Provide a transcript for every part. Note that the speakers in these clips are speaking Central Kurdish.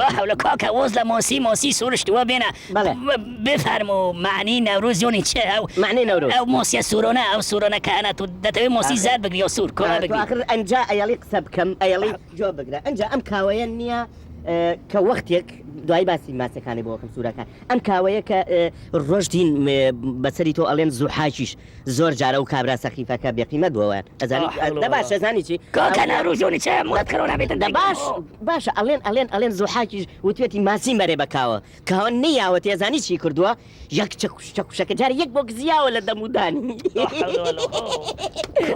حول كاكا وزلا موسی سورش تو بینه بله. بفرمو معنی نوروز یونی چه او معنی نوروز او موسی سورونه که انا تو دتوی موسی زاد بگری سور کلا تو بگری آخر انجا ايالي قسب كم ايالي جو بقرا انجا ام كاويه نيا كوقتك دوای باسی ماسەکانی بۆ کەم سوورەکان ئەم کاوەیە کە ڕۆژدین بەسەری تۆ ئەڵێن زوحاکیش زۆر جارە و کابرا سەخیفەکە بێقیمەت بۆوان ئەزانی باش ئەزانی چی کاکا نوروز یونی چه مذکرونه بیتن باش باشە ئەڵێن زوحاکیش وتوێتی ماسی مەرێ بەکاوە کاوە نەیاوە تێزانی چی کردووە یەک چەکوشەکە جارە یەک بۆ گزیاوە لە دەمودانی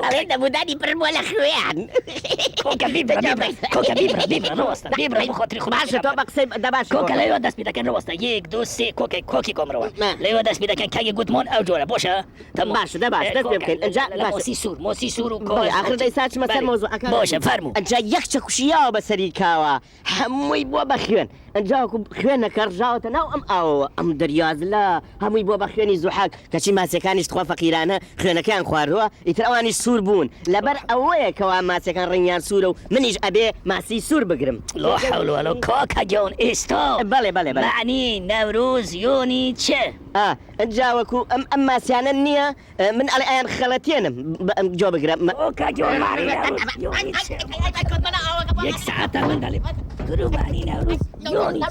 ئەڵێن دەمودانی پڕ بۆ لە خوێیان كوكا بيبرا روستا بيبرا بخاطر خود باشه تو بقسم دباش كوكا لا يودس بيدا كان روستا يك دو سي كوكي كومرو لا يودس بيدا كان كاي جوتمون او جولا بوشا تمام باشه دباش دس بيمكن انجا موسي سور وكوش اخر ديساتش مثلا موضوع بوشا فرمو انجا يكشك وشياو بسري كاوا هموي بو بخيون انجا خوينا كرجاوت ناو ام درياز لا هموي بو بخيوني زحاك كشي ما سكانش تخوا فقيرانه خوينا كان خواروا يتراواني سور بون لبر اوه كوا ما سكان ريان سورو منيش ابي ماسي سور بقرم لا حول ولا كوكا جون استو بله معني نوروز يوني تشه انجا وكو اما سياننيا من على ايام خلتين جو بقرم كوكا جون معني نوروز يوني تشه يك ساعة من دالي قرو معني نوروز يوني